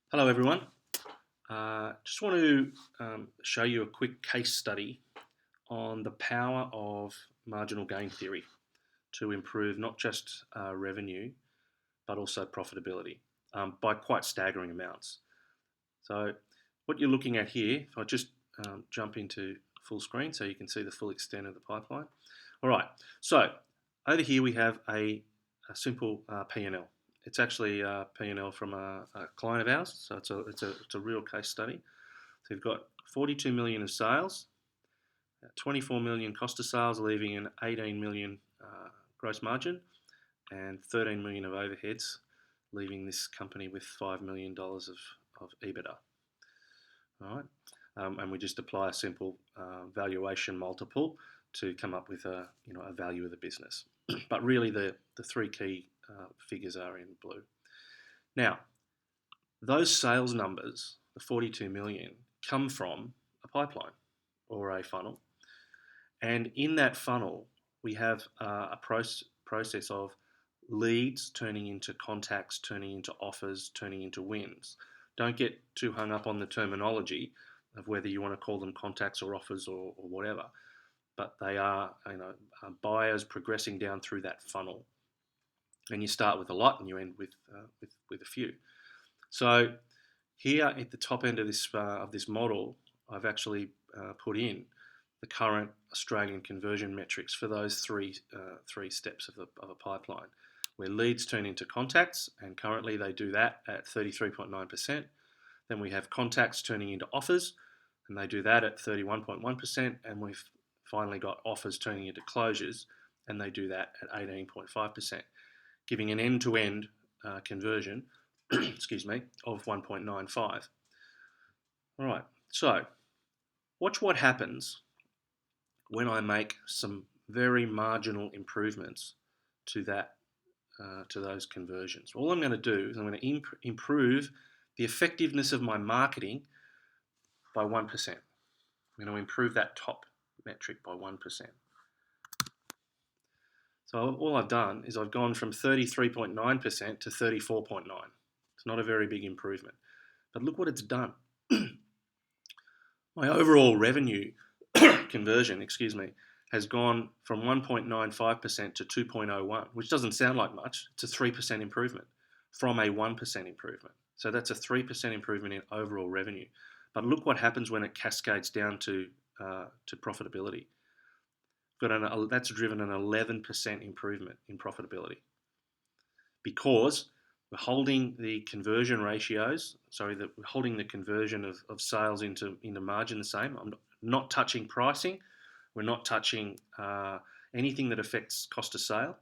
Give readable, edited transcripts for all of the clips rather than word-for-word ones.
Hello everyone. Just want to show you a quick case study on the power of marginal gain theory to improve not just revenue but also profitability by quite staggering amounts. So what you're looking at here, if I just jump into full screen so you can see the full extent of the pipeline. All right, so over here we have a simple P&L. It's actually a P&L from a client of ours, so it's a real case study. So you've got 42 million of sales, 24 million cost of sales, leaving an 18 million gross margin, and 13 million of overheads, leaving this company with $5 million of EBITDA. All right, and we just apply a simple valuation multiple to come up with a value of the business. But really, the three key figures are in blue. Now, those sales numbers, the 42 million, come from a pipeline or a funnel. And in that funnel, we have a process of leads turning into contacts, turning into offers, turning into wins. Don't get too hung up on the terminology of whether you want to call them contacts or offers or whatever. But they are, buyers progressing down through that funnel. And you start with a lot and you end with a few. So here at the top end of this model, I've actually put in the current Australian conversion metrics for those three steps of a pipeline, where leads turn into contacts, and currently they do that at 33.9%. Then we have contacts turning into offers, and they do that at 31.1%, and we've finally got offers turning into closures, and they do that at 18.5%, giving an end-to-end conversion excuse me, of 1.95. All right, so watch what happens when I make some very marginal improvements to those conversions. All I'm going to do is I'm going to improve the effectiveness of my marketing by 1%. I'm going to improve that top metric by 1%. So all I've done is I've gone from 33.9% to 34.9%. It's not a very big improvement. But look what it's done. My overall revenue conversion, has gone from 1.95% to 2.01, which doesn't sound like much. It's a 3% improvement from a 1% improvement. So that's a 3% improvement in overall revenue. But look what happens when it cascades down to profitability. That's driven an 11% improvement in profitability because we're holding the conversion ratios. We're holding the conversion of sales into margin the same. I'm not touching pricing. We're not touching anything that affects cost of sale.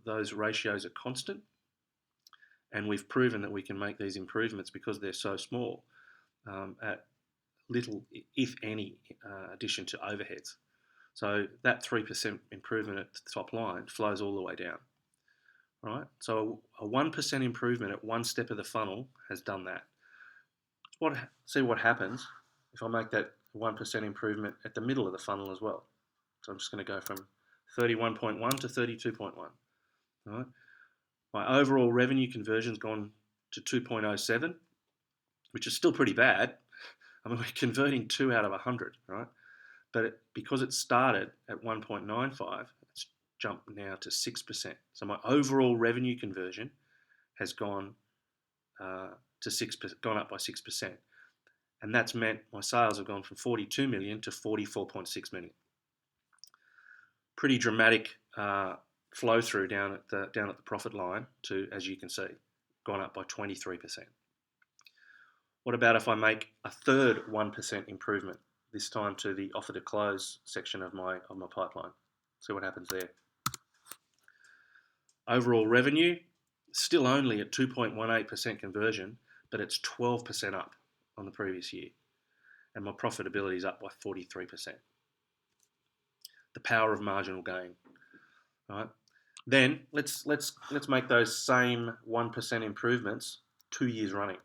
Those ratios are constant, and we've proven that we can make these improvements because they're so small at little, if any, addition to overheads. So that 3% improvement at the top line flows all the way down. Right? So a 1% improvement at one step of the funnel has done that. See what happens if I make that 1% improvement at the middle of the funnel as well. So I'm just going to go from 31.1 to 32.1. Right? My overall revenue conversion's gone to 2.07, which is still pretty bad. I mean, we're converting 2 out of 100, right? But because it started at 1.95, it's jumped now to 6%. So my overall revenue conversion has gone to 6%, gone up by 6%, and that's meant my sales have gone from 42 million to 44.6 million. Pretty dramatic flow through down at the profit line to, as you can see, gone up by 23%. What about if I make a third 1% improvement, this time to the offer to close section of my pipeline? See what happens there. Overall revenue, still only at 2.18% conversion, but it's 12% up on the previous year. And my profitability is up by 43%. The power of marginal gain. All right. Then let's make those same 1% improvements 2 years running.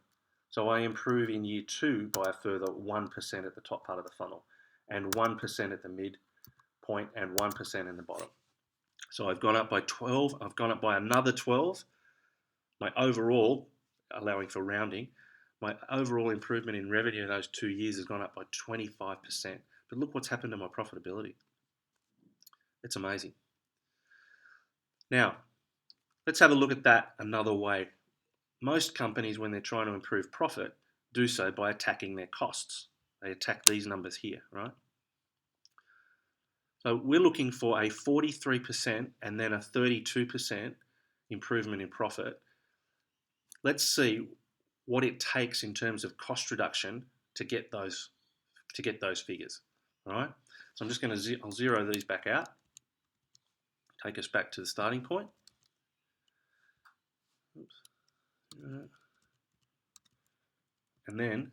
So I improve in year 2 by a further 1% at the top part of the funnel, and 1% at the mid point, and 1% in the bottom. So I've gone up by 12. I've gone up by another 12. My overall allowing for rounding, my overall improvement in revenue in those 2 years has gone up by 25%. But look what's happened to my profitability. It's amazing. Now, let's have a look at that another way. Most companies, when they're trying to improve profit, do so by attacking their costs. They attack these numbers here, right? So we're looking for a 43% and then a 32% improvement in profit. Let's see what it takes in terms of cost reduction to get those figures. All right. So I'm just going to I'll zero these back out. Take us back to the starting point. Oops. And then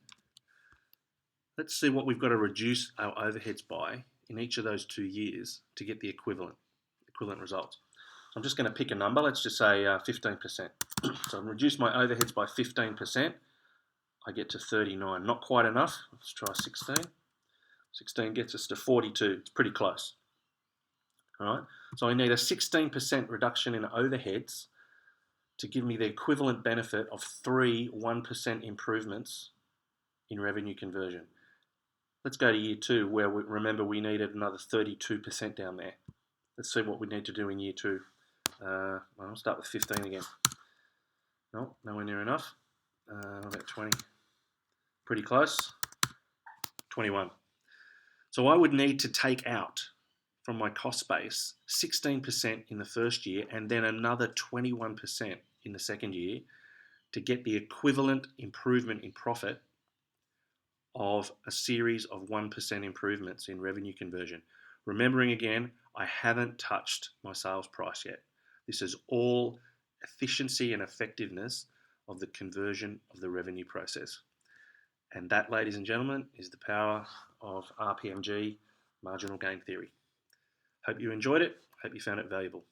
let's see what we've got to reduce our overheads by in each of those 2 years to get the equivalent results. So I'm just going to pick a number. Let's just say 15%. So I've reduced my overheads by 15%. I get to 39. Not quite enough. Let's try 16. 16 gets us to 42. It's pretty close. All right. So I need a 16% reduction in overheads to give me the equivalent benefit of 3 1% improvements in revenue conversion. Let's go to year 2, where remember we needed another 32% down there. Let's see what we need to do in year 2. I'll start with 15 again. No, nowhere near enough. About 20. Pretty close. 21. So I would need to take out from my cost base 16% in the first year and then another 21% in the second year to get the equivalent improvement in profit of a series of 1% improvements in revenue conversion. Remembering again, I haven't touched my sales price yet. This is all efficiency and effectiveness of the conversion of the revenue process. And that, ladies and gentlemen, is the power of RPMG, marginal gain theory. Hope you enjoyed it. Hope you found it valuable.